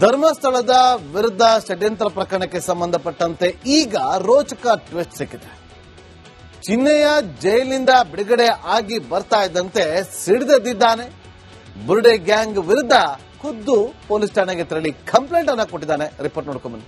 ಧರ್ಮಸ್ಥಳದ ವಿರುದ್ಧ ಷಡ್ಯಂತ್ರ ಪ್ರಕರಣಕ್ಕೆ ಸಂಬಂಧಪಟ್ಟಂತೆ ಈಗ ರೋಚಕ ಟ್ವಿಸ್ಟ್ ಸಿಕ್ಕಿದೆ. ಚಿನ್ನಯ್ಯ ಜೈಲಿನಿಂದ ಬಿಡುಗಡೆ ಆಗಿ ಬರ್ತಾ ಇದ್ದಂತೆ ಸಿಡಿದೆದ್ದಿದ್ದಾನೆ. ಬುರುಡೆ ಗ್ಯಾಂಗ್ ವಿರುದ್ಧ ಖುದ್ದು ಪೊಲೀಸ್ ಠಾಣೆಗೆ ತೆರಳಿ ಕಂಪ್ಲೇಂಟ್ ಅನ್ನ ಕೊಟ್ಟಿದ್ದಾನೆ. ರಿಪೋರ್ಟ್ ನೋಡ್ಕೊಂಡ್ಬನ್ನಿ.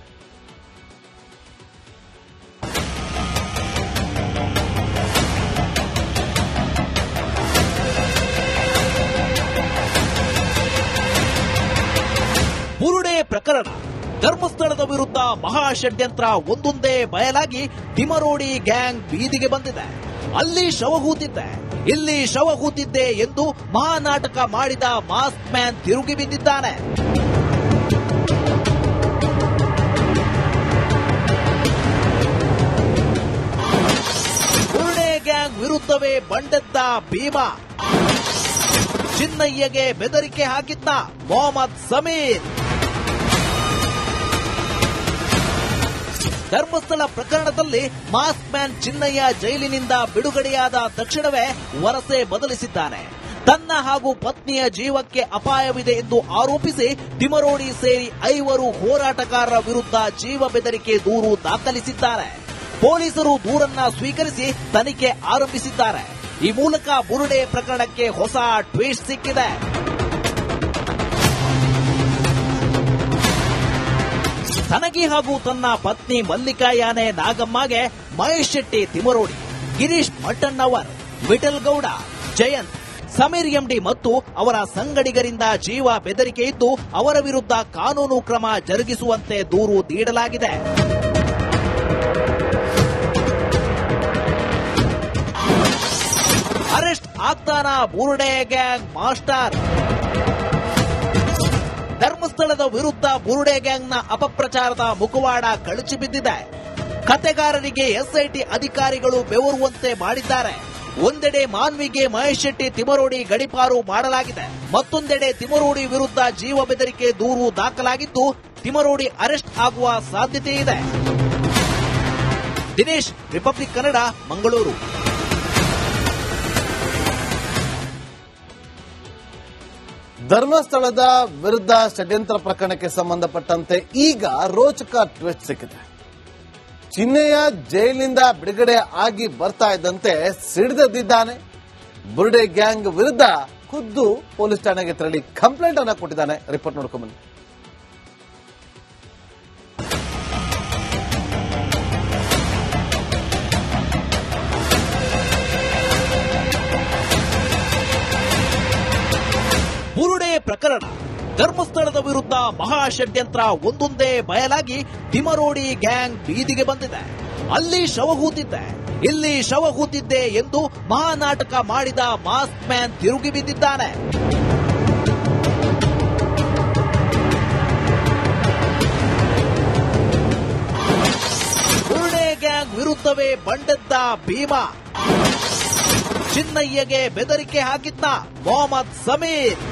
ಬುರುಡೆ ಪ್ರಕರಣ. ಧರ್ಮಸ್ಥಳದ ವಿರುದ್ಧ ಮಹಾ ಷಡ್ಯಂತ್ರ ಒಂದೊಂದೇ ಬಯಲಾಗಿ ತಿಮರೋಡಿ ಗ್ಯಾಂಗ್ ಬೀದಿಗೆ ಬಂದಿದೆ. ಅಲ್ಲಿ ಶವ ಹೂತಿದ್ದೆ, ಇಲ್ಲಿ ಶವ ಹೂತಿದ್ದೆ ಎಂದು ಮಹಾನಾಟಕ ಮಾಡಿದ ಮಾಸ್ಕ್ ಮ್ಯಾನ್ ತಿರುಗಿ ಬಿದ್ದಿದ್ದಾನೆ. ಬುರುಡೆ ಗ್ಯಾಂಗ್ ವಿರುದ್ಧವೇ ಬಂಡೆದ್ದ ಭೀಮಾ. ಚಿನ್ನಯ್ಯಗೆ ಬೆದರಿಕೆ ಹಾಕಿದ್ದ ಮೊಹಮ್ಮದ್ ಸಮೀರ್. ಧರ್ಮಸ್ಥಳ ಪ್ರಕರಣದಲ್ಲಿ ಮಾಸ್ಕ್ ಮ್ಯಾನ್ ಚಿನ್ನಯ್ಯ ಜೈಲಿನಿಂದ ಬಿಡುಗಡೆಯಾದ ತಕ್ಷಣವೇ ವರಸೆ ಬದಲಿಸಿದ್ದಾನೆ. ತನ್ನ ಹಾಗೂ ಪತ್ನಿಯ ಜೀವಕ್ಕೆ ಅಪಾಯವಿದೆ ಎಂದು ಆರೋಪಿಸಿ ತಿಮರೋಡಿ ಸೇರಿ 5 ಹೋರಾಟಗಾರರ ವಿರುದ್ಧ ಜೀವ ಬೆದರಿಕೆ ದೂರು ದಾಖಲಿಸಿದ್ದಾರೆ. ಪೊಲೀಸರು ದೂರನ್ನ ಸ್ವೀಕರಿಸಿ ತನಿಖೆ ಆರಂಭಿಸಿದ್ದಾರೆ. ಈ ಮೂಲಕ ಬುರುಡೆ ಪ್ರಕರಣಕ್ಕೆ ಹೊಸ ಟ್ವಿಸ್ಟ್ ಸಿಕ್ಕಿದೆ. ತನಗಿ ಹಾಗೂ ತನ್ನ ಪತ್ನಿ ಮಲ್ಲಿಕಾ ಯಾನೆ ನಾಗಮ್ಮಗೆ ಮಹೇಶ್ ಶೆಟ್ಟಿ ತಿಮರೋಡಿ, ಗಿರೀಶ್ ಮಟ್ಟಣ್ಣವರ್, ವಿಠಲ್ ಗೌಡ, ಜಯಂತ್, ಸಮೀರ್ ಎಂಡಿ ಮತ್ತು ಅವರ ಸಂಗಡಿಗರಿಂದ ಜೀವ ಬೆದರಿಕೆ ಇದ್ದು ಅವರ ವಿರುದ್ಧ ಕಾನೂನು ಕ್ರಮ ಜರುಗಿಸುವಂತೆ ದೂರು ನೀಡಲಾಗಿದೆ. ಅರೆಸ್ಟ್ ಆಗ್ತಾನ ಬುರುಡೆ ಗ್ಯಾಂಗ್ ಮಾಸ್ಟರ್. ಧರ್ಮಸ್ಥಳದ ವಿರುದ್ಧ ಬುರುಡೆ ಗ್ಯಾಂಗ್ನ ಅಪಪ್ರಚಾರದ ಮುಖವಾಡ ಕಳಚಿ ಬಿದ್ದಿದೆ. ಕತೆಗಾರರಿಗೆ ಎಸ್ಐಟಿ ಅಧಿಕಾರಿಗಳು ಬೆವರುವಂತೆ ಮಾಡಿದ್ದಾರೆ. ಒಂದೆಡೆ ಮಾನ್ವಿಗೆ ಮಹೇಶ್ ಶೆಟ್ಟಿ ತಿಮರೋಡಿ ಗಡಿಪಾರು ಮಾಡಲಾಗಿದೆ. ಮತ್ತೊಂದೆಡೆ ತಿಮರೋಡಿ ವಿರುದ್ಧ ಜೀವ ಬೆದರಿಕೆ ದೂರು ದಾಖಲಾಗಿದ್ದು ತಿಮರೋಡಿ ಅರೆಸ್ಟ್ ಆಗುವ ಸಾಧ್ಯತೆ ಇದೆ. ದಿನೇಶ್, ರಿಪಬ್ಲಿಕ್ ಕನ್ನಡ, ಮಂಗಳೂರು. ಧರ್ಮಸ್ಥಳದ ವಿರುದ್ಧ ಷಡ್ಯಂತ್ರ ಪ್ರಕರಣಕ್ಕೆ ಸಂಬಂಧಪಟ್ಟಂತೆ ಈಗ ರೋಚಕ ಟ್ವಿಸ್ಟ್ ಸಿಕ್ಕಿದೆ. ಚಿನ್ನಯ್ಯ ಜೈಲಿನಿಂದ ಬಿಡುಗಡೆ ಆಗಿ ಬರ್ತಾ ಇದ್ದಂತೆ ಸಿಡಿದೆದ್ದಿದ್ದಾನೆ. ಬುರುಡೆ ಗ್ಯಾಂಗ್ ವಿರುದ್ಧ ಖುದ್ದು ಪೊಲೀಸ್ ಠಾಣೆಗೆ ತೆರಳಿ ಕಂಪ್ಲೇಂಟ್ ಅನ್ನ ಕೊಟ್ಟಿದ್ದಾನೆ. ರಿಪೋರ್ಟ್ ನೋಡ್ಕೊಂಡ್ಬನ್ನಿ. ಬುರುಡೆ ಪ್ರಕರಣ. ಧರ್ಮಸ್ಥಳದ ವಿರುದ್ಧ ಮಹಾ ಷಡ್ಯಂತ್ರ ಒಂದೊಂದೇ ಬಯಲಾಗಿ ತಿಮರೋಡಿ ಗ್ಯಾಂಗ್ ಬೀದಿಗೆ ಬಂದಿದೆ. ಅಲ್ಲಿ ಶವ ಹೂತಿದ್ದೆ, ಇಲ್ಲಿ ಶವ ಹೂತಿದ್ದೆ ಎಂದು ಮಹಾನಾಟಕ ಮಾಡಿದ ಮಾಸ್ಕ್ ಮ್ಯಾನ್ ತಿರುಗಿ ಬಿದ್ದಿದ್ದಾನೆ. ಬುರುಡೆ ಗ್ಯಾಂಗ್ ವಿರುದ್ಧವೇ ಬಂಡೆದ್ದ ಭೀಮಾ. ಚಿನ್ನಯ್ಯಗೆ ಬೆದರಿಕೆ ಹಾಕಿದ್ದ ಮೊಹಮ್ಮದ್ ಸಮೀರ್.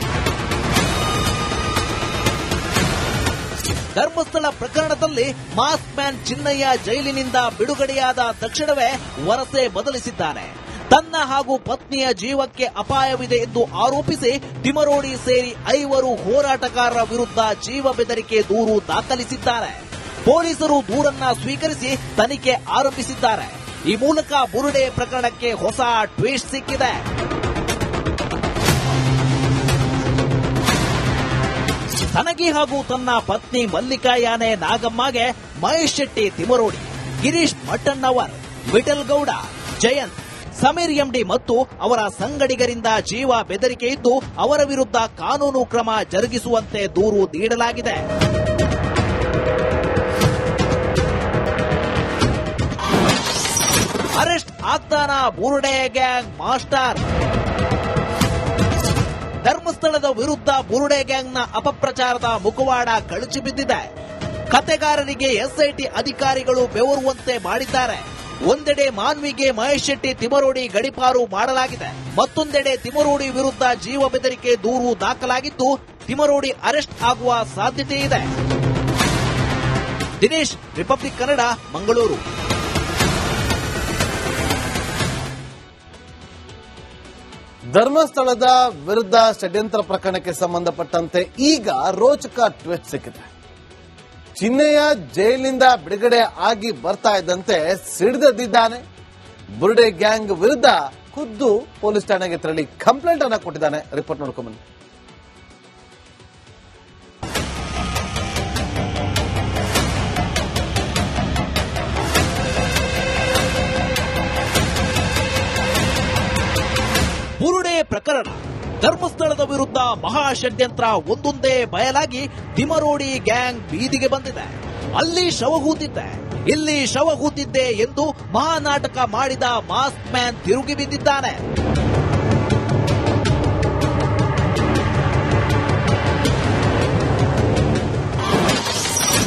ಧರ್ಮಸ್ಥಳ ಪ್ರಕರಣದಲ್ಲಿ ಮಾಸ್ಕ್ ಮ್ಯಾನ್ ಚಿನ್ನಯ್ಯ ಜೈಲಿನಿಂದ ಬಿಡುಗಡೆಯಾದ ತಕ್ಷಣವೇ ವರಸೆ ಬದಲಿಸಿದ್ದಾನೆ. ತನ್ನ ಹಾಗೂ ಪತ್ನಿಯ ಜೀವಕ್ಕೆ ಅಪಾಯವಿದೆ ಎಂದು ಆರೋಪಿಸಿ ತಿಮರೋಡಿ ಸೇರಿ 5 ಹೋರಾಟಗಾರರ ವಿರುದ್ಧ ಜೀವ ಬೆದರಿಕೆ ದೂರು ದಾಖಲಿಸಿದ್ದಾರೆ. ಪೊಲೀಸರು ದೂರನ್ನ ಸ್ವೀಕರಿಸಿ ತನಿಖೆ ಆರಂಭಿಸಿದ್ದಾರೆ. ಈ ಮೂಲಕ ಬುರುಡೆ ಪ್ರಕರಣಕ್ಕೆ ಹೊಸ ಟ್ವಿಸ್ಟ್ ಸಿಕ್ಕಿದೆ. ತನಗಿ ಹಾಗೂ ತನ್ನ ಪತ್ನಿ ಮಲ್ಲಿಕಾ ಯಾನೆ ನಾಗಮ್ಮಗೆ ಮಹೇಶ್ ಶೆಟ್ಟಿ ತಿಮರೋಡಿ, ಗಿರೀಶ್ ಮಟ್ಟಣ್ಣವರ್, ವಿಠಲ್ ಗೌಡ, ಜಯಂತ್, ಸಮೀರ್ ಎಂಡಿ ಮತ್ತು ಅವರ ಸಂಗಡಿಗರಿಂದ ಜೀವ ಬೆದರಿಕೆ ಇದ್ದು ಅವರ ವಿರುದ್ಧ ಕಾನೂನು ಕ್ರಮ ಜರುಗಿಸುವಂತೆ ದೂರು ನೀಡಲಾಗಿದೆ. ಅರೆಸ್ಟ್ ಆಗ್ತಾನ ಬುರುಡೆ ಗ್ಯಾಂಗ್ ಮಾಸ್ಟರ್. ಧರ್ಮಸ್ಥಳದ ವಿರುದ್ಧ ಬುರುಡೆ ಗ್ಯಾಂಗ್ನ ಅಪಪ್ರಚಾರದ ಮುಖವಾಡ ಕಳಚಿ ಬಿದ್ದಿದೆ. ಕತೆಗಾರರಿಗೆ ಎಸ್ಐಟಿ ಅಧಿಕಾರಿಗಳು ಬೆವರುವಂತೆ ಮಾಡಿದ್ದಾರೆ. ಒಂದೆಡೆ ಮಾನ್ವಿಗೆ ಮಹೇಶ್ ಶೆಟ್ಟಿ ತಿಮರೋಡಿ ಗಡಿಪಾರು ಮಾಡಲಾಗಿದೆ. ಮತ್ತೊಂದೆಡೆ ತಿಮರೋಡಿ ವಿರುದ್ಧ ಜೀವ ಬೆದರಿಕೆ ದೂರು ದಾಖಲಾಗಿದ್ದು ತಿಮರೋಡಿ ಅರೆಸ್ಟ್ ಆಗುವ ಸಾಧ್ಯತೆ ಇದೆ. ದಿನೇಶ್, ರಿಪಬ್ಲಿಕ್ ಕನ್ನಡ, ಮಂಗಳೂರು. ಧರ್ಮಸ್ಥಳದ ವಿರುದ್ಧ ಷಡ್ಯಂತ್ರ ಪ್ರಕರಣಕ್ಕೆ ಸಂಬಂಧಪಟ್ಟಂತೆ ಈಗ ರೋಚಕ ಟ್ವಿಸ್ಟ್ ಸಿಕ್ಕಿದೆ. ಚಿನ್ನಯ್ಯ ಜೈಲಿನಿಂದ ಬಿಡುಗಡೆ ಆಗಿ ಬರ್ತಾ ಇದ್ದಂತೆ ಸಿಡಿದಿದ್ದಾನೆ. ಬುರುಡೆ ಗ್ಯಾಂಗ್ ವಿರುದ್ಧ ಖುದ್ದು ಪೊಲೀಸ್ ಠಾಣೆಗೆ ತೆರಳಿ ಕಂಪ್ಲೇಂಟ್ ಅನ್ನ ಕೊಟ್ಟಿದ್ದಾನೆ. ರಿಪೋರ್ಟ್ ನೋಡ್ಕೊಂಬನ್ನಿ. ಬುರುಡೆ ಪ್ರಕರಣ. ಧರ್ಮಸ್ಥಳದ ವಿರುದ್ಧ ಮಹಾಷಡ್ಯಂತ್ರ ಒಂದೊಂದೇ ಬಯಲಾಗಿ ತಿಮರೋಡಿ ಗ್ಯಾಂಗ್ ಬೀದಿಗೆ ಬಂದಿದೆ. ಅಲ್ಲಿ ಶವ ಹೂತಿದ್ದೆ, ಇಲ್ಲಿ ಶವ ಹೂತಿದ್ದೆ ಎಂದು ಮಹಾನಾಟಕ ಮಾಡಿದ ಮಾಸ್ಕ್ ಮ್ಯಾನ್ ತಿರುಗಿ ಬಿದ್ದಿದ್ದಾನೆ.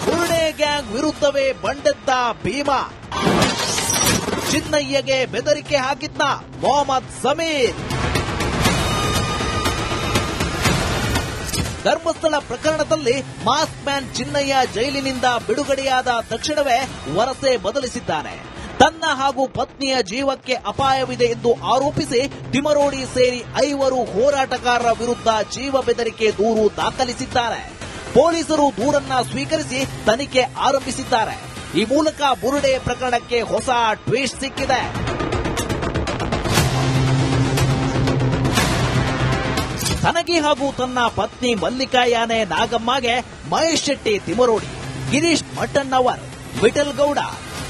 ಬುರುಡೆ ಗ್ಯಾಂಗ್ ವಿರುದ್ಧವೇ ಬಂಡೆದ್ದ ಭೀಮಾ. ಚಿನ್ನಯ್ಯಗೆ ಬೆದರಿಕೆ ಹಾಕಿದ್ದ ಮೊಹಮ್ಮದ್ ಸಮೀರ್. ಧರ್ಮಸ್ಥಳ ಪ್ರಕರಣದಲ್ಲಿ ಮಾಸ್ಕ್ ಮ್ಯಾನ್ ಚಿನ್ನಯ್ಯ ಜೈಲಿನಿಂದ ಬಿಡುಗಡೆಯಾದ ತಕ್ಷಣವೇ ವರಸೆ ಬದಲಿಸಿದ್ದಾನೆ. ತನ್ನ ಹಾಗೂ ಪತ್ನಿಯ ಜೀವಕ್ಕೆ ಅಪಾಯವಿದೆ ಎಂದು ಆರೋಪಿಸಿ ತಿಮರೋಡಿ ಸೇರಿ 5 ಹೋರಾಟಗಾರರ ವಿರುದ್ಧ ಜೀವ ಬೆದರಿಕೆ ದೂರು ದಾಖಲಿಸಿದ್ದಾರೆ. ಪೊಲೀಸರು ದೂರನ್ನ ಸ್ವೀಕರಿಸಿ ತನಿಖೆ ಆರಂಭಿಸಿದ್ದಾರೆ. ಈ ಮೂಲಕ ಬುರುಡೆ ಪ್ರಕರಣಕ್ಕೆ ಹೊಸ ಟ್ವಿಸ್ಟ್ ಸಿಕ್ಕಿದೆ. ತನಗೆ ಹಾಗೂ ತನ್ನ ಪತ್ನಿ ಮಲ್ಲಿಕಾ ಯಾನೆ ನಾಗಮ್ಮಗೆ ಮಹೇಶ್ ಶೆಟ್ಟಿ ತಿಮರೋಡಿ, ಗಿರೀಶ್ ಮಟ್ಟಣ್ಣವರ್, ವಿಠಲ್ ಗೌಡ,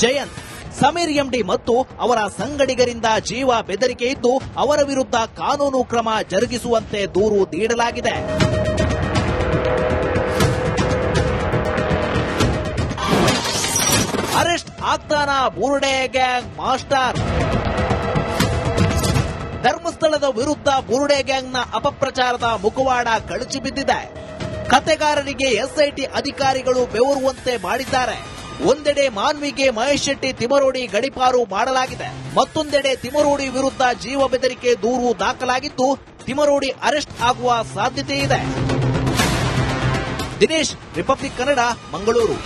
ಜಯಂತ್, ಸಮೀರ್ ಎಂಡಿ ಮತ್ತು ಅವರ ಸಂಗಡಿಗರಿಂದ ಜೀವ ಬೆದರಿಕೆ ಇದ್ದು ಅವರ ವಿರುದ್ಧ ಕಾನೂನು ಕ್ರಮ ಜರುಗಿಸುವಂತೆ ದೂರು ನೀಡಲಾಗಿದೆ. ಅರೆಸ್ಟ್ ಆಗ್ತಾನ ಬುರುಡೆ ಗ್ಯಾಂಗ್ ಮಾಸ್ಟರ್. ಧರ್ಮಸ್ಥಳದ ವಿರುದ್ಧ ಬುರುಡೆ ಗ್ಯಾಂಗ್ನ ಅಪಪ್ರಚಾರದ ಮುಖವಾಡ ಕಳಚಿ ಬಿದ್ದಿದೆ. ಕತೆಗಾರರಿಗೆ ಎಸ್ಐಟಿ ಅಧಿಕಾರಿಗಳು ಬೆವರುವಂತೆ ಮಾಡಿದ್ದಾರೆ. ಒಂದೆಡೆ ಮಾನ್ವಿಗೆ ಮಹೇಶ್ ಶೆಟ್ಟಿ ತಿಮರೋಡಿ ಗಡಿಪಾರು ಮಾಡಲಾಗಿದೆ. ಮತ್ತೊಂದೆಡೆ ತಿಮರೋಡಿ ವಿರುದ್ಧ ಜೀವ ಬೆದರಿಕೆ ದೂರು ದಾಖಲಾಗಿದ್ದು ತಿಮರೋಡಿ ಅರೆಸ್ಟ್ ಆಗುವ ಸಾಧ್ಯತೆ ಇದೆ. ದಿನೇಶ್, ರಿಪಬ್ಲಿಕ್ ಕನ್ನಡ, ಮಂಗಳೂರು.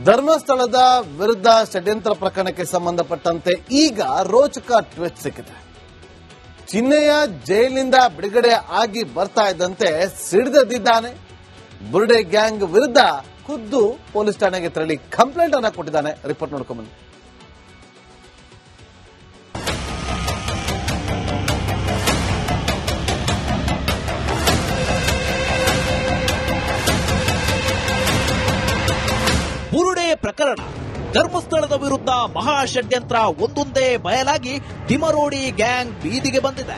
ಧರ್ಮಸ್ಥಳದ ವಿರುದ್ಧ ಷಡ್ಯಂತ್ರ ಪ್ರಕರಣಕ್ಕೆ ಸಂಬಂಧಪಟ್ಟಂತೆ ಈಗ ರೋಚಕ ಟ್ವಿಸ್ಟ್ ಸಿಕ್ಕಿದೆ. ಚಿನ್ನಯ್ಯ ಜೈಲಿನಿಂದ ಬಿಡುಗಡೆ ಆಗಿ ಬರ್ತಾ ಇದ್ದಂತೆ ಸಿಡಿದಿದ್ದಾನೆ. ಬುರುಡೆ ಗ್ಯಾಂಗ್ ವಿರುದ್ಧ ಖುದ್ದು ಪೊಲೀಸ್ ಠಾಣೆಗೆ ತೆರಳಿ ಕಂಪ್ಲೇಂಟ್ ಅನ್ನ ಕೊಟ್ಟಿದ್ದಾನೆ. ರಿಪೋರ್ಟ್ ನೋಡ್ಕೊಂಬನ್ನಿ. ಬುರುಡೆ ಪ್ರಕರಣ. ಧರ್ಮಸ್ಥಳದ ವಿರುದ್ಧ ಮಹಾಷಡ್ಯಂತ್ರ ಒಂದೊಂದೇ ಬಯಲಾಗಿ ತಿಮರೋಡಿ ಗ್ಯಾಂಗ್ ಬೀದಿಗೆ ಬಂದಿದೆ.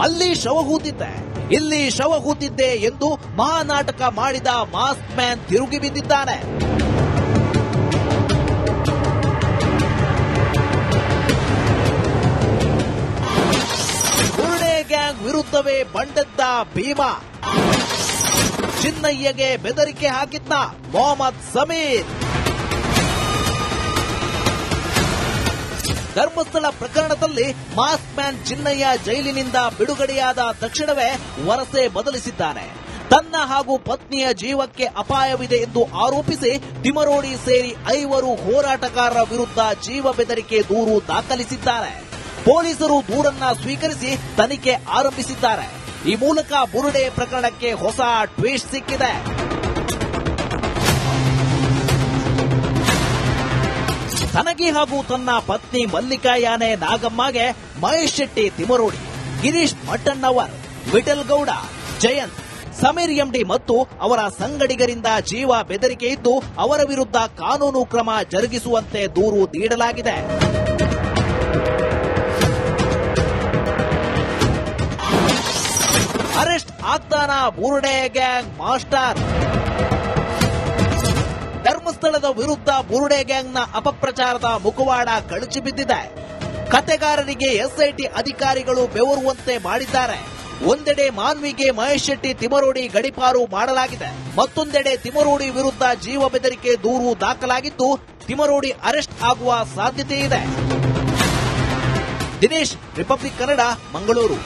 ಅಲ್ಲಿ ಶವ ಹೂತಿದ್ದೆ, ಇಲ್ಲಿ ಶವ ಹೂತಿದ್ದೆ ಎಂದು ಮಹಾನಾಟಕ ಮಾಡಿದ ಮಾಸ್ಕ್ ಮ್ಯಾನ್ ತಿರುಗಿ ಬಿದ್ದಿದ್ದಾನೆ. ಬುರುಡೆ ಗ್ಯಾಂಗ್ ವಿರುದ್ಧವೇ ಬಂಡೆದ್ದ ಭೀಮಾ. ಚಿನ್ನಯ್ಯಗೆ ಬೆದರಿಕೆ ಹಾಕಿದ್ದ ಮೊಹಮ್ಮದ್ ಸಮೀರ್. ಧರ್ಮಸ್ಥಳ ಪ್ರಕರಣದಲ್ಲಿ ಮಾಸ್ಕ್ ಮ್ಯಾನ್ ಚಿನ್ನಯ್ಯ ಜೈಲಿನಿಂದ ಬಿಡುಗಡೆಯಾದ ತಕ್ಷಣವೇ ವರಸೆ ಬದಲಿಸಿದ್ದಾನೆ. ತನ್ನ ಹಾಗೂ ಪತ್ನಿಯ ಜೀವಕ್ಕೆ ಅಪಾಯವಿದೆ ಎಂದು ಆರೋಪಿಸಿ ತಿಮರೋಡಿ ಸೇರಿ 5 ಹೋರಾಟಗಾರರ ವಿರುದ್ಧ ಜೀವ ಬೆದರಿಕೆ ದೂರು ದಾಖಲಿಸಿದ್ದಾರೆ. ಪೊಲೀಸರು ದೂರನ್ನ ಸ್ವೀಕರಿಸಿ ತನಿಖೆ ಆರಂಭಿಸಿದ್ದಾರೆ. ಈ ಮೂಲಕ ಬುರುಡೆ ಪ್ರಕರಣಕ್ಕೆ ಹೊಸ ಟ್ವಿಸ್ಟ್ ಸಿಕ್ಕಿದೆ. ತನಗೆ ಹಾಗೂ ತನ್ನ ಪತ್ನಿ ಮಲ್ಲಿಕಾ ಯಾನೆ ನಾಗಮ್ಮಗೆ ಮಹೇಶ್ ಶೆಟ್ಟಿ ತಿಮರೋಡಿ, ಗಿರೀಶ್ ಮಟ್ಟಣ್ಣವರ್, ವಿಠಲ್ ಗೌಡ, ಜಯಂತ್, ಸಮೀರ್ ಎಂಡಿ ಮತ್ತು ಅವರ ಸಂಗಡಿಗರಿಂದ ಜೀವ ಬೆದರಿಕೆ ಇದ್ದು ಅವರ ವಿರುದ್ಧ ಕಾನೂನು ಕ್ರಮ ಜರುಗಿಸುವಂತೆ ದೂರು ನೀಡಲಾಗಿದೆ. ಅರೆಸ್ಟ್ ಆಗ್ತಾನ ಬುರುಡೆ ಗ್ಯಾಂಗ್ ಮಾಸ್ಟರ್. ಧರ್ಮಸ್ಥಳದ ವಿರುದ್ಧ ಬುರುಡೆ ಗ್ಯಾಂಗ್ನ ಅಪಪ್ರಚಾರದ ಮುಖವಾಡ ಕಳಚಿ ಬಿದ್ದಿದೆ. ಕತೆಗಾರರಿಗೆ ಎಸ್ಐಟಿ ಅಧಿಕಾರಿಗಳು ಬೆವರುವಂತೆ ಮಾಡಿದ್ದಾರೆ. ಒಂದೆಡೆ ಮಾನ್ವಿಗೆ ಮಹೇಶ್ ಶೆಟ್ಟಿ ತಿಮರೋಡಿ ಗಡಿಪಾರು ಮಾಡಲಾಗಿದೆ. ಮತ್ತೊಂದೆಡೆ ತಿಮರೋಡಿ ವಿರುದ್ಧ ಜೀವ ಬೆದರಿಕೆ ದೂರು ದಾಖಲಾಗಿದ್ದು ತಿಮರೋಡಿ ಅರೆಸ್ಟ್ ಆಗುವ ಸಾಧ್ಯತೆ ಇದೆ. ದಿನೇಶ್, ರಿಪಬ್ಲಿಕ್ ಕನ್ನಡ, ಮಂಗಳೂರು.